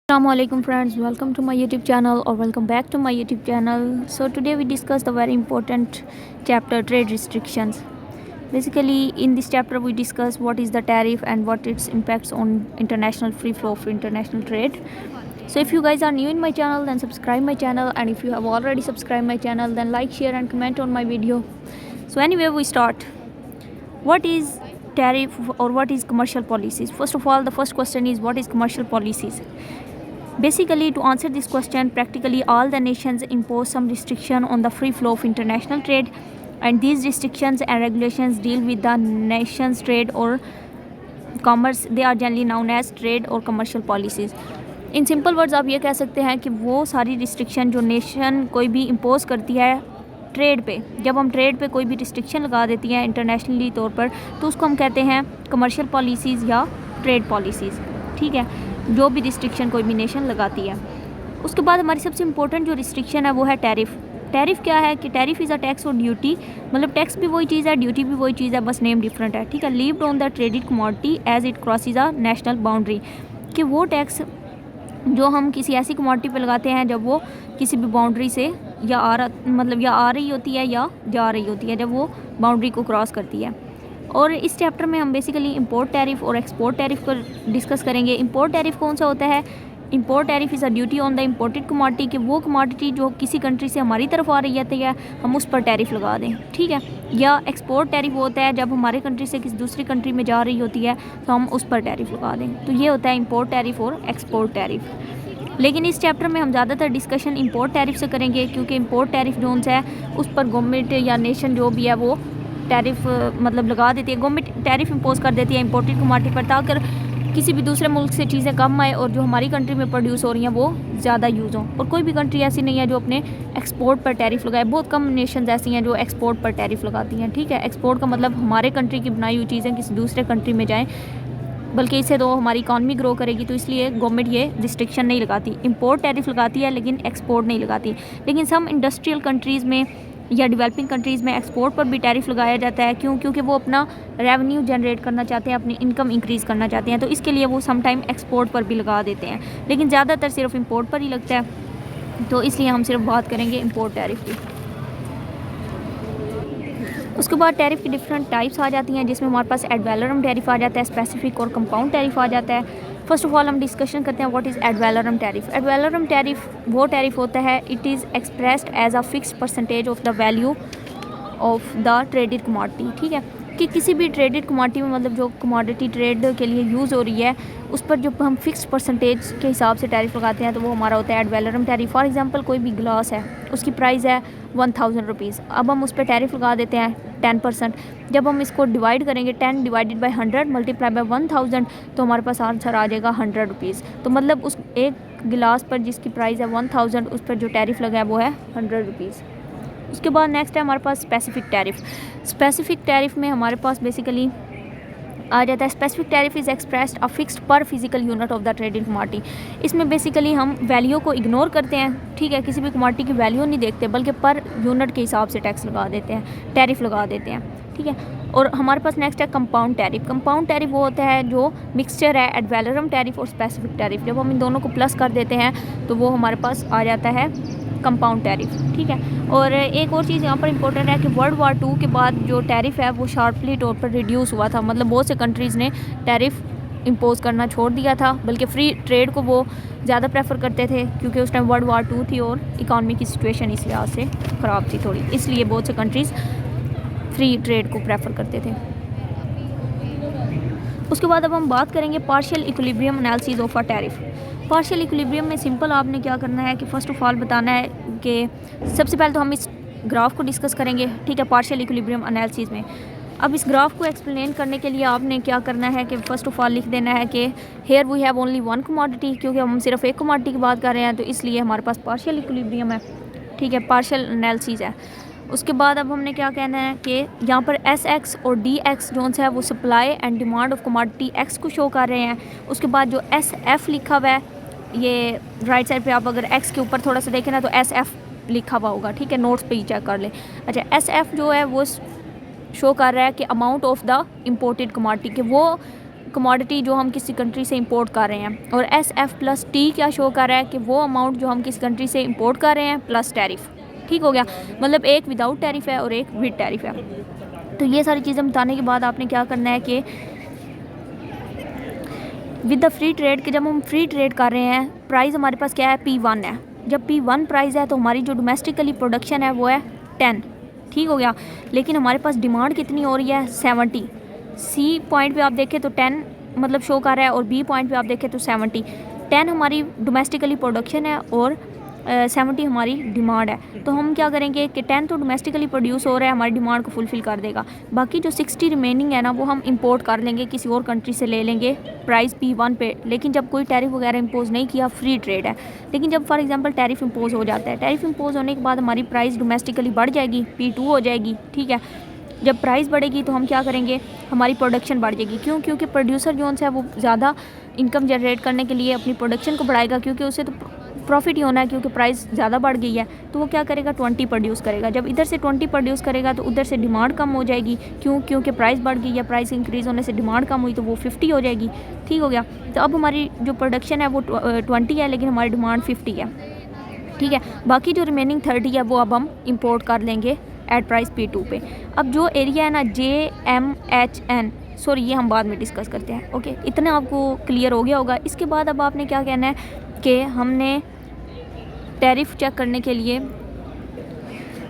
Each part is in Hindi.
Assalamualaikum friends, welcome to my YouTube channel or welcome back to my YouTube channel. So today we discuss the very important chapter, trade restrictions. Basically in this chapter we discuss what is the tariff and what its impacts on international free flow of international trade. So if you guys are new in my channel, then subscribe my channel, and if you have already subscribed my channel, then like, share and comment on my video. So anyway, we start. What is tariff or what is commercial policies? First of all, the first question is what is commercial policies? Basically, to answer this question, practically all the nations impose some restriction on the free flow of international trade, and these restrictions and regulations deal with the nation's trade or commerce. They are generally known as trade or commercial policies. In simple words आप ये कह सकते हैं कि वो सारी रिस्ट्रिक्शन जो नेशन कोई भी इम्पोज करती है ट्रेड पे, जब हम ट्रेड पे कोई भी रिस्ट्रिक्शन लगा देती हैं इंटरनेशनली तौर पर, तो उसको हम कहते हैं कमर्शियल पॉलिसीज़ या ट्रेड पॉलिसीज़। ठीक है, जो भी रिस्ट्रिक्शन कोई भी नेशन लगाती है। उसके बाद हमारी सबसे इम्पोर्टेंट जो रिस्ट्रिक्शन है वो है टैरिफ। टैरिफ क्या है कि टैरिफ इज़ अ टैक्स और ड्यूटी, मतलब टैक्स भी वही चीज़ है, ड्यूटी भी वही चीज़ है, बस नेम डिफरेंट है। ठीक है, levied on the traded commodity as it crosses a national boundary, कि वो टैक्स जो हम किसी ऐसी कमोडिटी पे लगाते हैं जब वो किसी भी बाउंड्री से या आ रही होती है या जा रही होती है, जब वो बाउंड्री को क्रॉस करती है। और इस चैप्टर में हम बेसिकली इंपोर्ट टैरिफ और एक्सपोर्ट टैरिफ को डिस्कस करेंगे। इंपोर्ट टैरिफ कौन सा होता है? Import tariff is a duty on the imported commodity, कि वो कमोडिटी जो किसी कंट्री से हमारी तरफ आ रही है हम उस पर टैरिफ लगा दें। ठीक है, या एक्सपोर्ट टैरिफ होता है जब हमारे कंट्री से किसी दूसरी कंट्री में जा रही होती है तो हम उस पर टैरिफ लगा दें। तो ये होता है इंपोर्ट टैरिफ और एक्सपोर्ट टैरिफ। लेकिन इस चैप्टर में हम ज़्यादातर डिस्कशन इंपोर्ट टैरिफ से करेंगे, क्योंकि इंपोर्ट टैरिफ जोन है उस पर गवर्नमेंट या नेशन जो भी है वो टैरिफ लगा देती है। गवर्नमेंट टैरिफ इम्पोज कर देती है इंपोर्टेड कमोडिटी पर, ताकि किसी भी दूसरे मुल्क से चीज़ें कम आए और जो हमारी कंट्री में प्रोड्यूस हो रही हैं वो ज़्यादा यूज़ हों। और कोई भी कंट्री ऐसी नहीं है जो अपने एक्सपोर्ट पर टैरिफ लगाए। बहुत कम नेशंस ऐसी हैं जो एक्सपोर्ट पर टैरिफ लगाती हैं। ठीक है, एक्सपोर्ट का मतलब हमारे कंट्री की बनाई हुई चीज़ें किसी दूसरे कंट्री में जाएँ, बल्कि इससे तो हमारी इकॉनमी ग्रो करेगी, तो इसलिए गवर्नमेंट ये रिस्ट्रिक्शन नहीं लगाती। इंपोर्ट टैरिफ लगाती है लेकिन एक्सपोर्ट नहीं लगाती। लेकिन सम इंडस्ट्रियल कंट्रीज़ में या डेवलपिंग कंट्रीज़ में एक्सपोर्ट पर भी टैरिफ लगाया जाता है। क्यों? क्योंकि वो अपना रेवेन्यू जनरेट करना चाहते हैं, अपनी इनकम इंक्रीज़ करना चाहते हैं, तो इसके लिए वो सम टाइम एक्सपोर्ट पर भी लगा देते हैं। लेकिन ज़्यादातर सिर्फ इंपोर्ट पर ही लगता है, तो इसलिए हम सिर्फ बात करेंगे इंपोर्ट टैरिफ की। उसके बाद टैरिफ की डिफरेंट टाइप्स आ जाती हैं, जिसमें हमारे पास एड वैलोरम टैरिफ आ जाता है, स्पेसिफिक और कंपाउंड टैरिफ आ जाता है। फर्स्ट ऑफ ऑल हम डिस्कशन करते हैं what is ad valorem tariff. Ad valorem tariff वो टैरिफ होता है, it is expressed as a fixed percentage of the value of the traded commodity. ठीक है, कि किसी भी ट्रेडेड कमोडिटी में, जो कमोडिटी ट्रेड के लिए यूज़ हो रही है, उस पर जब हम फिक्स्ड परसेंटेज के हिसाब से टैरिफ लगाते हैं तो वो हमारा होता है add valorem tariff. For example कोई भी ग्लास है, उसकी प्राइस है 1000 रुपीज़, अब हम उस पर टैरिफ लगा देते हैं 10%। जब हम इसको डिवाइड करेंगे 10 डिवाइडेड बाई 100 मल्टीप्लाई बाई 1000, तो हमारे पास आंसर आ जाएगा 100 रुपीज़। तो मतलब उस एक गिलास पर जिसकी प्राइस है 1000, उस पर जो टैरिफ लगा है वो है 100 रुपीज़। उसके बाद नेक्स्ट है हमारे पास स्पेसिफिक टैरिफ। स्पेसिफिक टैरिफ में हमारे पास बेसिकली आ जाता है specific tariff is expressed a fixed per physical unit of the traded commodity. इसमें बेसिकली हम वैल्यू को इग्नोर करते हैं। ठीक है, किसी भी कमोडिटी की वैल्यू नहीं देखते, बल्कि पर यूनिट के हिसाब से टैक्स लगा देते हैं, टैरिफ लगा देते हैं। ठीक है, और हमारे पास नेक्स्ट है कंपाउंड टैरिफ। कंपाउंड टैरिफ वो होता है जो मिक्सचर है एड वैलोरम टैरिफ और स्पेसिफिक टैरिफ। जब हम इन दोनों को प्लस कर देते हैं तो वो हमारे पास आ जाता है कंपाउंड टैरिफ। ठीक है, और एक और चीज़ यहाँ पर इंपॉर्टेंट है कि वर्ल्ड वार 2 के बाद जो टैरिफ है वो शार्पली तौर पर रिड्यूस हुआ था। बहुत से कंट्रीज़ ने टैरिफ इम्पोज करना छोड़ दिया था, बल्कि फ्री ट्रेड को वो ज़्यादा प्रेफर करते थे, क्योंकि उस टाइम वर्ल्ड वार 2 थी और इकॉनमी की सिचुएशन इस लिहाज से ख़राब थी थोड़ी, इसलिए बहुत से कंट्रीज़ फ्री ट्रेड को प्रेफर करते थे। उसके बाद अब हम बात करेंगे partial equilibrium analysis of a tariff. Partial equilibrium में सिंपल आपने क्या करना है कि फ़र्स्ट ऑफ ऑल बताना है कि सबसे पहले तो हम इस ग्राफ को डिस्कस करेंगे। ठीक है, पार्शियल इक्विलिब्रियम एनालिसिस में अब इस ग्राफ को एक्सप्लेन करने के लिए आपने क्या करना है कि फ़र्स्ट ऑफ ऑल लिख देना है कि here we have only one commodity, क्योंकि हम सिर्फ एक कमोडिटी की बात कर रहे हैं, तो इसलिए हमारे पास पार्शियल इक्विलिब्रियम है। ठीक है, पार्शियल एनालिसिस है। उसके बाद अब हमने क्या कहना है कि यहाँ पर एस एक्स और डी एक्स जोन है वो supply and demand of commodity x को शो कर रहे हैं। उसके बाद जो एस एफ लिखा हुआ है, ये राइट साइड पे आप अगर एक्स के ऊपर थोड़ा सा देखें ना तो एस एफ लिखा हुआ होगा। ठीक है, नोट्स पे ही चेक कर ले। अच्छा, एस एफ जो है वो शो कर रहा है कि amount of the imported commodity, कि वो कमोडिटी जो हम किसी कंट्री से इंपोर्ट कर रहे हैं, और SF+T क्या शो कर रहा है कि वो अमाउंट जो हम किसी कंट्री से इंपोर्ट कर रहे हैं प्लस टैरिफ। ठीक हो गया, मतलब एक विदाउट टैरिफ है और एक विद टैरिफ है। तो ये सारी चीज़ें बताने के बाद आपने क्या करना है कि विद द फ्री ट्रेड के जब हम फ्री ट्रेड कर रहे हैं, प्राइस हमारे पास क्या है, P1 है। जब P1 प्राइस है तो हमारी जो डोमेस्टिकली प्रोडक्शन है वो है 10। ठीक हो गया, लेकिन हमारे पास डिमांड कितनी हो रही है, 70। सी पॉइंट पे आप देखें तो 10 मतलब शो कर रहा है, और बी पॉइंट पे आप देखें तो 70। 10 हमारी डोमेस्टिकली प्रोडक्शन है और 70 हमारी डिमांड है। तो हम क्या करेंगे कि 10 तो डोमेस्टिकली प्रोड्यूस हो रहा है, हमारी डिमांड को फुलफ़िल कर देगा। बाकी जो 60 रिमेनिंग है ना, वो हम इंपोर्ट कर लेंगे, किसी और कंट्री से ले लेंगे प्राइस P1 पे। लेकिन जब कोई टैरिफ वगैरह इंपोज नहीं किया, फ्री ट्रेड है। लेकिन जब फॉर एग्जांपल टैरिफ इंपोज हो जाता है, टैरिफ इंपोज होने के बाद हमारी प्राइस डोमेस्टिकली बढ़ जाएगी, P2 हो जाएगी। ठीक है, जब प्राइस बढ़ेगी तो हम क्या करेंगे, हमारी प्रोडक्शन बढ़ जाएगी। क्यों? क्योंकि प्रोड्यूसर जो है वो ज़्यादा इनकम जनरेट करने के लिए अपनी प्रोडक्शन को बढ़ाएगा, क्योंकि उसे तो प्रॉफिट ही होना है, क्योंकि प्राइस ज़्यादा बढ़ गई है। तो वो क्या करेगा, 20 प्रोड्यूस करेगा। जब इधर से 20 प्रोड्यूस करेगा तो उधर से डिमांड कम हो जाएगी। क्यों? क्योंकि प्राइस बढ़ गई है, प्राइस इंक्रीज़ होने से डिमांड कम हुई तो वो 50 हो जाएगी। ठीक हो गया, तो अब हमारी जो प्रोडक्शन है वो 20 है, लेकिन हमारी डिमांड 50 है। ठीक है, बाकी जो रिमेनिंग 30 है वो अब हम इंपोर्ट कर लेंगे एट प्राइस P2 पे। अब जो एरिया है ना JMHN, सॉरी ये हम बाद में डिस्कस करते हैं। ओके, इतना आपको क्लियर हो गया होगा। इसके बाद अब आपने क्या कहना है कि हमने टैरिफ चेक करने के लिए,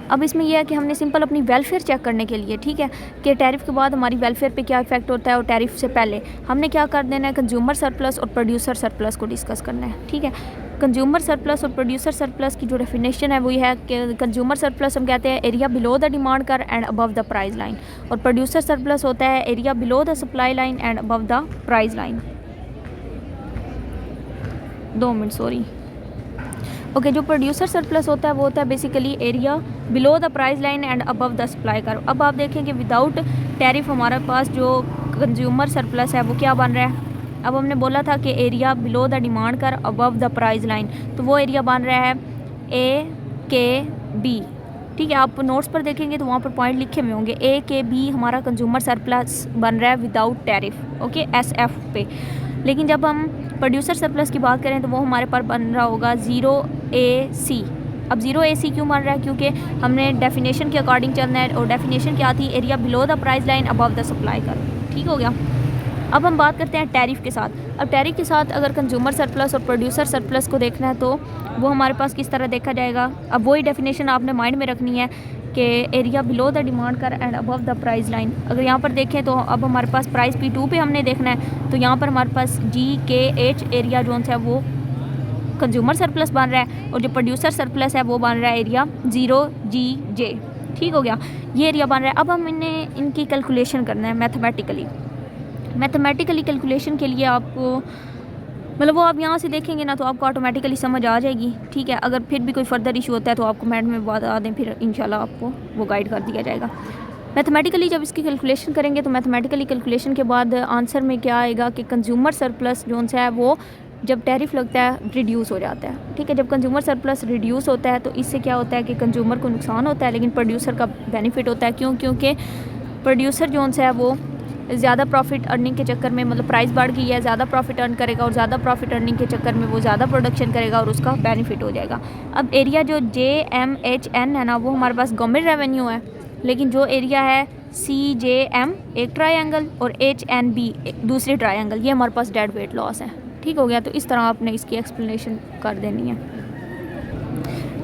अब इसमें यह है कि हमने सिंपल अपनी वेलफेयर चेक करने के लिए, ठीक है, कि टैरिफ के बाद हमारी वेलफेयर पे क्या इफेक्ट होता है, और टैरिफ से पहले हमने क्या कर देना है, कंज्यूमर सरप्लस और प्रोड्यूसर सरप्लस को डिस्कस करना है। ठीक है, कंज्यूमर सरप्लस और प्रोड्यूसर सरप्लस की जो डेफिनेशन है वो ये है कि कंज्यूमर सरप्लस हम कहते हैं एरिया बिलो द डिमांड कर and above the price line, और प्रोड्यूसर सरप्लस होता है area below the supply line and above the price line. 2 minute, sorry. Okay, जो प्रोड्यूसर सरप्लस होता है वो होता है basically area below the price line and above the supply कर। अब आप देखें कि विदाउट टैरिफ हमारे पास जो कंज्यूमर सरप्लस है वो क्या बन रहा है। अब हमने बोला था कि एरिया बिलो द डिमांड कर अबव द प्राइस लाइन, तो वो एरिया बन रहा है AKB। ठीक है, आप नोट्स पर देखेंगे तो वहाँ पर पॉइंट लिखे हुए होंगे। AKB हमारा कंज्यूमर सरप्लस बन रहा है विदाउट टैरिफ। ओके, SF पे। लेकिन जब हम प्रोड्यूसर सरप्लस की बात करें तो वो हमारे पर बन रहा होगा 0AC। अब 0AC क्यों बन रहा है, क्योंकि हमने डेफिनेशन के अकॉर्डिंग चलना है, और डेफिनेशन क्या थी, area below the price line above the supply कर। ठीक हो गया, अब हम बात करते हैं टैरिफ के साथ। अब टैरिफ के साथ अगर कंज्यूमर सरप्लस और प्रोड्यूसर सरप्लस को देखना है तो वो हमारे पास किस तरह देखा जाएगा। अब वही डेफिनेशन आपने माइंड में रखनी है कि एरिया बिलो द डिमांड कर and above the price line. अगर यहाँ पर देखें तो अब हमारे पास प्राइस P2 पे हमने देखना है, तो यहाँ पर हमारे पास GKH एरिया जोन है वो कंज्यूमर सरप्लस बन रहा है, और जो प्रोड्यूसर सरप्लस है वो बन रहा है एरिया 0GJ। ठीक हो गया, ये एरिया बन रहा है। अब हम इनकी कैलकुलेशन करना है मैथमेटिकली कैलकुलेशन के लिए आपको, मतलब वो आप यहाँ से देखेंगे ना तो आपको ऑटोमेटिकली समझ आ जाएगी। ठीक है, अगर फिर भी कोई फर्दर इशू होता है तो आपको कमेंट में बता दें, फिर इंशाल्लाह आपको वो गाइड कर दिया जाएगा। मैथमेटिकली जब इसकी कैलकुलेशन करेंगे तो मैथमेटिकली कैलकुलेशन के बाद आंसर में क्या आएगा कि कंज्यूमर सरप्लस जोन है वो जब टैरिफ लगता है रिड्यूस हो जाता है। ठीक है, जब कंज्यूमर सरप्लस रिड्यूस होता है तो इससे क्या होता है कि कंज्यूमर को नुकसान होता है, लेकिन प्रोड्यूसर का बेनिफिट होता है। क्यों? क्योंकि प्रोड्यूसर जोन है वो ज़्यादा प्रॉफिट अर्निंग के चक्कर में, मतलब प्राइस बढ़ गई है, ज़्यादा प्रॉफिट अर्न करेगा, और ज़्यादा प्रॉफिट अर्निंग के चक्कर में वो ज़्यादा प्रोडक्शन करेगा और उसका बेनिफिट हो जाएगा। अब एरिया जो JMHN है ना वो हमारे पास गवर्नमेंट रेवेन्यू है, लेकिन जो एरिया है CJM एक ट्रायंगल और HNB दूसरी ट्रायंगल, ये हमारे पास डेड वेट लॉस है। ठीक हो गया, तो इस तरह आपने इसकी एक्सप्लेनेशन कर देनी है।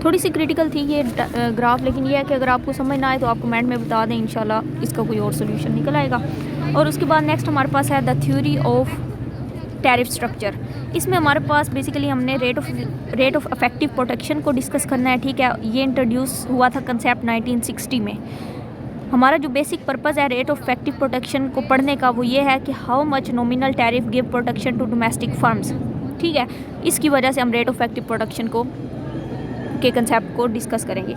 थोड़ी सी क्रिटिकल थी ये ग्राफ, लेकिन ये है कि अगर आपको समझ ना आए तो आप कमेंट में बता दें, इंशाल्लाह इसका कोई और सोल्यूशन निकल आएगा। और उसके बाद नेक्स्ट हमारे पास है the theory of tariff structure. इसमें हमारे पास बेसिकली हमने रेट ऑफ इफेक्टिव प्रोटेक्शन को डिस्कस करना है। ठीक है, ये इंट्रोड्यूस हुआ था कंसेप्ट 1960 में। हमारा जो बेसिक पर्पज़ है रेट ऑफ इफेक्टिव प्रोटेक्शन को पढ़ने का वो ये है कि how much nominal tariff give protection to domestic firms. ठीक है, इसकी वजह से हम रेट ऑफ इफेक्टिव प्रोटेक्शन को के कंसेप्ट को डिस्कस करेंगे।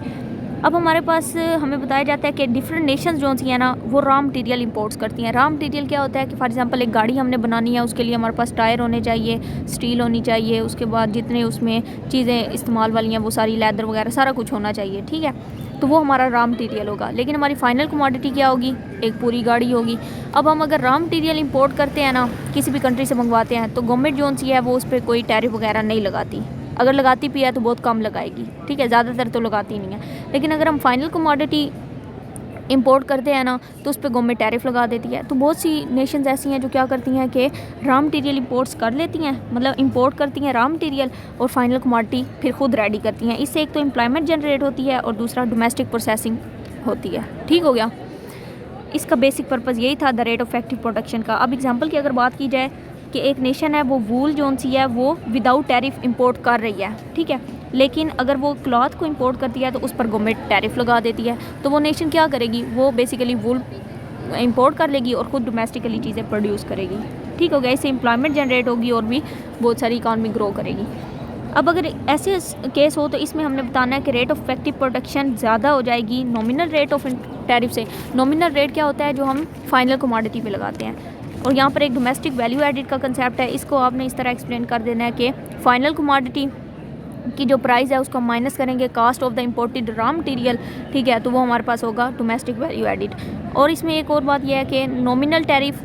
अब हमारे पास हमें बताया जाता है कि डिफरेंट नेशंस जो सी हैं ना वो रॉ मटेरियल इंपोर्ट्स करती हैं। रॉ मटेरियल क्या होता है कि फॉर एग्जांपल एक गाड़ी हमने बनानी है, उसके लिए हमारे पास टायर होने चाहिए, स्टील होनी चाहिए, उसके बाद जितने उसमें चीज़ें इस्तेमाल वाली हैं वो सारी लेदर वगैरह सारा कुछ होना चाहिए। ठीक है, तो वो हमारा रॉ मटेरियल होगा। लेकिन हमारी फाइनल कमोडिटी क्या होगी, एक पूरी गाड़ी होगी। अब हम अगर रॉ मटेरियल इंपोर्ट करते हैं ना, किसी भी कंट्री से मंगवाते हैं, तो गवर्नमेंट जो सी है वो उस पर कोई टैरिफ वगैरह नहीं लगाती। अगर लगाती भी है तो बहुत कम लगाएगी, ठीक है, ज़्यादातर तो लगाती नहीं है। लेकिन अगर हम फाइनल कमोडिटी इंपोर्ट करते हैं ना, तो उस पर गवर्नमेंट टैरिफ लगा देती है। तो बहुत सी नेशंस ऐसी हैं जो क्या करती हैं कि रॉ मटेरियल इंपोर्ट्स कर लेती हैं, मतलब इंपोर्ट करती हैं रॉ मटेरियल और फाइनल कमोडिटी फिर खुद रेडी करती हैं। इससे एक तो एम्प्लॉयमेंट जनरेट होती है और दूसरा डोमेस्टिक प्रोसेसिंग होती है। ठीक हो गया। इसका बेसिक पर्पज़ यही था the rate of effective production का। अब एग्जांपल की अगर बात की जाए कि एक नेशन है वो वूल जोन सी है वो विदाउट टैरिफ इंपोर्ट कर रही है, ठीक है, लेकिन अगर वो क्लॉथ को इंपोर्ट करती है तो उस पर गवर्नमेंट टैरिफ लगा देती है। तो वो नेशन क्या करेगी, वो बेसिकली वूल इंपोर्ट कर लेगी और ख़ुद डोमेस्टिकली चीज़ें प्रोड्यूस करेगी। ठीक हो गया। इससे एम्प्लॉयमेंट जनरेट होगी और भी बहुत सारी इकॉनमी ग्रो करेगी। अब अगर ऐसे केस हो तो इसमें हमने बताना है कि रेट ऑफ इफेक्टिव प्रोडक्शन ज़्यादा हो जाएगी नॉमिनल रेट ऑफ टैरिफ से। नॉमिनल रेट क्या होता है, जो हम फाइनल कमोडिटी पे लगाते हैं। और यहाँ पर एक डोमेस्टिक वैल्यू एडिड का कंसेप्ट है। इसको आपने इस तरह एक्सप्लेन कर देना है कि फाइनल कमोडिटी की जो प्राइस है उसको माइनस करेंगे cost of the imported raw material, ठीक है, तो वो हमारे पास होगा डोमेस्टिक वैल्यू एडिड। और इसमें एक और बात यह है कि नॉमिनल टैरिफ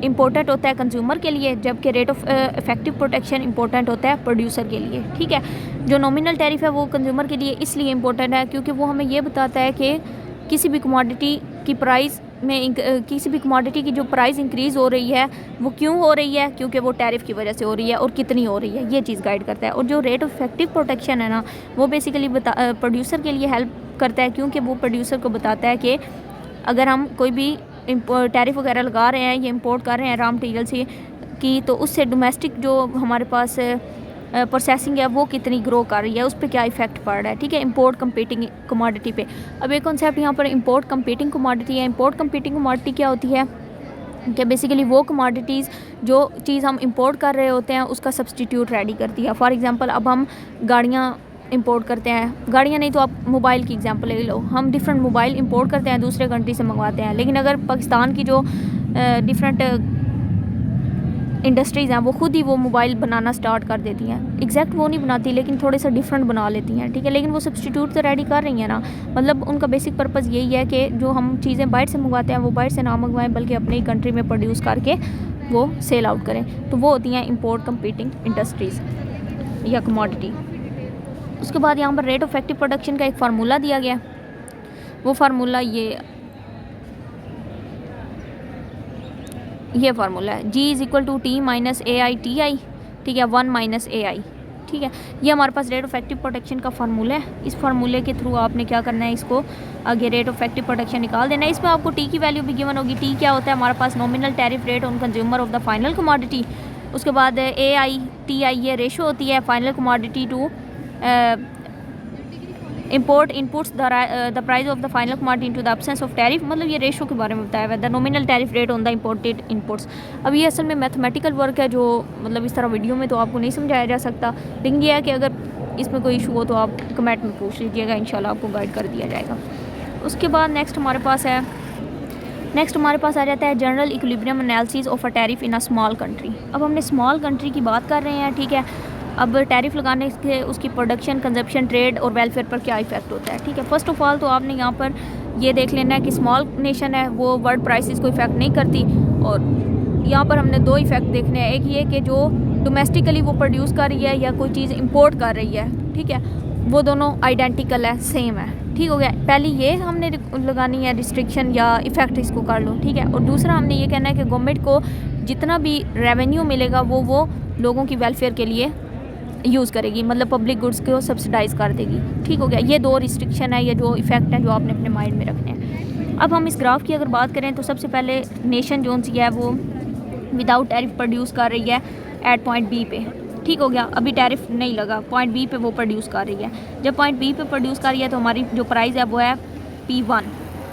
इम्पोर्टेंट होता है कंज्यूमर के लिए, जबकि rate of effective protection important होता है प्रोड्यूसर के लिए। ठीक है, जो नॉमिनल टैरिफ है वो कंज्यूमर के लिए इसलिए इम्पोर्टेंट है क्योंकि वो हमें ये बताता है कि किसी भी कमोडिटी की प्राइस में किसी भी कमोडिटी की जो प्राइस इंक्रीज़ हो रही है वो क्यों हो रही है, क्योंकि वो टैरिफ की वजह से हो रही है और कितनी हो रही है, ये चीज़ गाइड करता है। और जो रेट ऑफ इफेक्टिव प्रोटेक्शन है ना, वो बेसिकली प्रोड्यूसर के लिए हेल्प करता है, क्योंकि वो प्रोड्यूसर को बताता है कि अगर हम कोई भी टैरिफ वगैरह लगा रहे हैं या इंपोर्ट कर रहे हैं रॉ मटेरियल से की, तो उससे डोमेस्टिक जो हमारे पास प्रोसेसिंग है वो कितनी ग्रो कर रही है, उस पर क्या इफेक्ट पड़ रहा है। ठीक है, इंपोर्ट कम्पीटिंग कमोडिटी पे। अब एक कॉन्सेप्ट यहाँ पर इंपोर्ट कम्पीटिंग कमोडिटी है। इंपोर्ट कम्पीटिंग कमोडिटी क्या होती है कि बेसिकली वो कमोडिटीज़ जो चीज़ हम इंपोर्ट कर रहे होते हैं उसका सब्सटीट्यूट रेडी करती है। फॉर एग्जांपल अब हम गाड़ियाँ इंपोर्ट करते हैं, गाड़ियाँ नहीं तो आप मोबाइल की एग्जांपल ले लो, हम डिफरेंट मोबाइल इंपोर्ट करते हैं, दूसरे कंट्री से मंगवाते हैं। लेकिन अगर पाकिस्तान की जो डिफरेंट इंडस्ट्रीज़ हैं वो खुद ही वो मोबाइल बनाना स्टार्ट कर देती हैं, एग्जैक्ट वो नहीं बनाती लेकिन थोड़े सा डिफरेंट बना लेती हैं, ठीक है, लेकिन वो सब्सटीट्यूट तो रेडी कर रही हैं ना। मतलब उनका बेसिक पर्पज़ यही है कि जो हम चीज़ें बाहर से मंगवाते हैं वो बाहर से ना मंगवाएं बल्कि अपनी ही कंट्री में प्रोड्यूस करके वो सेल आउट करें। तो वो होती हैं इंपोर्ट कम्पीटिंग इंडस्ट्रीज़ या कमोडिटी। उसके बाद यहाँ पर रेट ऑफ इफेक्टिव प्रोडक्शन का एक फार्मूला दिया गया। वो फार्मूला ये फार्मूला है G = T - AI TI, ठीक है, 1 - AI, ठीक है। ये हमारे पास रेट ऑफ इफेक्टिव प्रोडक्शन का फार्मूला है। इस फार्मूले के थ्रू आपने क्या करना है, इसको आगे रेट ऑफ इफेक्टिव प्रोडक्शन निकाल देना है। इसमें आपको टी की वैल्यू भी गिवन होगी। टी क्या होता है हमारे पास, nominal tariff rate on consumer of the final commodity. उसके बाद AI TI ये रेशो होती है final commodity to import inputs the price of the final commodity into the absence of tariff. मतलब ये रेशो के बारे में बताया हुआ है, the nominal tariff rate on the imported inputs. अब ये असल में मैथमेटिकल वर्क है जो मतलब इस तरह वीडियो में तो आपको नहीं समझाया जा सकता, लेकिन ये है कि अगर इसमें कोई इशू हो तो आप कमेंट में पूछ लीजिएगा, इंशाल्लाह आपको गाइड कर दिया जाएगा। उसके बाद नेक्स्ट हमारे पास आ जाता है general equilibrium analysis of a tariff in a small country. अब हमने स्मॉल कंट्री की बात कर रहे हैं, ठीक है। अब टैरिफ लगाने से उसकी प्रोडक्शन, कंजप्शन, ट्रेड और वेलफेयर पर क्या इफेक्ट होता है, ठीक है। फर्स्ट ऑफ ऑल तो आपने यहाँ पर ये देख लेना है कि स्मॉल नेशन है वो वर्ल्ड प्राइसेस को इफेक्ट नहीं करती, और यहाँ पर हमने दो इफेक्ट देखने हैं। एक ये कि जो डोमेस्टिकली वो प्रोड्यूस कर रही है या कोई चीज़ इंपोर्ट कर रही है, ठीक है, वो दोनों आइडेंटिकल है, सेम है, ठीक हो गया। पहले ये हमने लगानी है रिस्ट्रिक्शन या इफ़ेक्ट, इसको कर लो, ठीक है। और दूसरा हमने ये कहना है कि गवर्नमेंट को जितना भी रेवेन्यू मिलेगा वो लोगों की वेलफेयर के लिए यूज़ करेगी, मतलब पब्लिक गुड्स को सब्सिडाइज़ कर देगी, ठीक हो गया। ये दो रिस्ट्रिक्शन है, ये जो इफ़ेक्ट है जो आपने अपने माइंड में रखने हैं। अब हम इस ग्राफ की अगर बात करें तो सबसे पहले नेशन जोन सी है वो विदाउट टैरिफ प्रोड्यूस कर रही है एट पॉइंट बी पे, ठीक हो गया। अभी टैरिफ नहीं लगा, पॉइंट बी पे वो प्रोड्यूस कर रही है। जब पॉइंट बी पे प्रोड्यूस कर रही है तो हमारी जो प्राइस है वो है P1,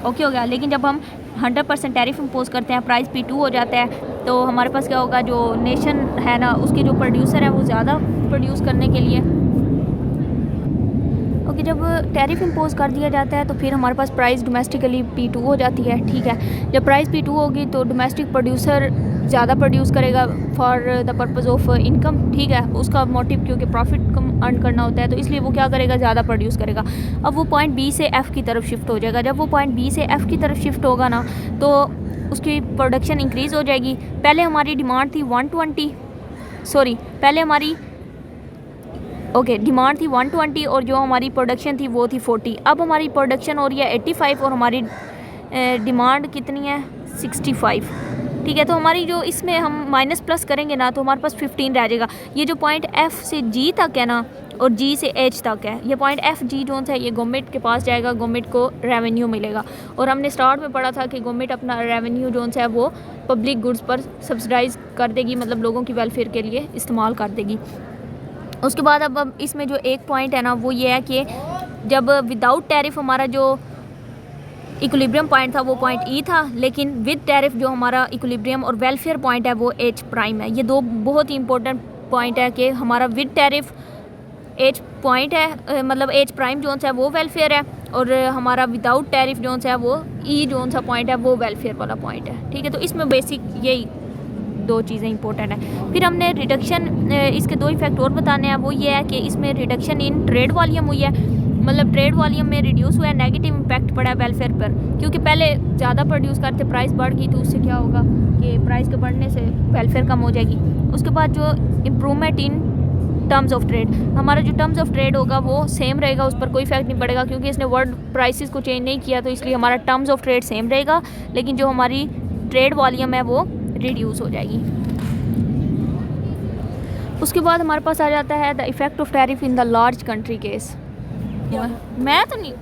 ओके हो गया। लेकिन जब हम 100% टैरिफ इम्पोज करते हैं, प्राइस P2 हो जाता है, तो हमारे पास क्या होगा, जो नेशन है ना उसके जो प्रोड्यूसर है वो ज़्यादा प्रोड्यूस करने के लिए, ओके, जब टैरिफ इम्पोज कर दिया जाता है तो फिर हमारे पास प्राइस डोमेस्टिकली P2 हो जाती है, ठीक है। जब प्राइस P2 होगी तो डोमेस्टिक प्रोड्यूसर ज़्यादा प्रोड्यूस करेगा for the purpose of income, ठीक है, उसका मोटिव क्योंकि प्रॉफिट कम अर्न करना होता है, तो इसलिए वो क्या करेगा, ज़्यादा प्रोड्यूस करेगा। अब वो पॉइंट बी से एफ़ की तरफ शिफ्ट हो जाएगा। जब वो पॉइंट बी से एफ़ की तरफ शिफ्ट होगा ना, तो उसकी प्रोडक्शन इंक्रीज़ हो जाएगी। पहले हमारी डिमांड थी 120, सॉरी पहले हमारी डिमांड थी 120 और जो हमारी प्रोडक्शन थी वो थी 40। अब हमारी प्रोडक्शन हो रही है 85 और हमारी डिमांड कितनी है, 65, ठीक है। तो हमारी जो इसमें हम माइनस प्लस करेंगे ना, तो हमारे पास 15 रह जाएगा। ये जो पॉइंट एफ़ से जी तक है ना, और जी से एच तक है, ये पॉइंट एफ जी जो है ये गवर्नमेंट के पास जाएगा, गवर्नमेंट को रेवेन्यू मिलेगा। और हमने स्टार्ट में पढ़ा था कि गवर्नमेंट अपना रेवेन्यू जो है वो पब्लिक गुड्स पर सब्सिडाइज कर देगी, मतलब लोगों की वेलफेयर के लिए इस्तेमाल कर देगी। उसके बाद अब इसमें जो एक पॉइंट है ना, वो ये है कि जब विदाउट टैरिफ हमारा जो इक्विलिब्रियम पॉइंट था वो पॉइंट ई था, लेकिन विद टैरिफ जो हमारा इक्विलिब्रियम और वेलफेयर पॉइंट है वो एच प्राइम है। ये दो बहुत ही इंपॉर्टेंट पॉइंट है कि हमारा विद टैरिफ एच पॉइंट है, मतलब एच प्राइम जोन है वो वेलफेयर है, और हमारा विदाउट टैरिफ जोन है वो ई जोन सा पॉइंट है, वो वेलफेयर वाला पॉइंट है, ठीक है। तो इसमें बेसिक यही दो चीज़ें इंपॉर्टेंट है। फिर हमने रिडक्शन, इसके दो इफेक्ट और बताने हैं। वो ये है कि इसमें रिडक्शन इन ट्रेड वॉल्यूम हुई है, मतलब ट्रेड वॉल्यूम में रिड्यूस हुआ है, नेगेटिव इम्पैक्ट पड़ा है वेलफेयर पर, क्योंकि पहले ज़्यादा प्रोड्यूस करते, प्राइस बढ़ गई, तो उससे क्या होगा कि प्राइस के बढ़ने से वेलफेयर कम हो जाएगी। उसके बाद जो improvement in terms of trade, हमारा जो टर्म्स ऑफ ट्रेड होगा वो सेम रहेगा, उस पर कोई इफेक्ट नहीं पड़ेगा, क्योंकि इसने वर्ल्ड प्राइसेस को चेंज नहीं किया, तो इसलिए हमारा टर्म्स ऑफ ट्रेड सेम रहेगा, लेकिन जो हमारी ट्रेड वॉल्यूम है वो रिड्यूस हो जाएगी। उसके बाद हमारे पास आ जाता है the effect of tariff in the large country case. मैं तो नहीं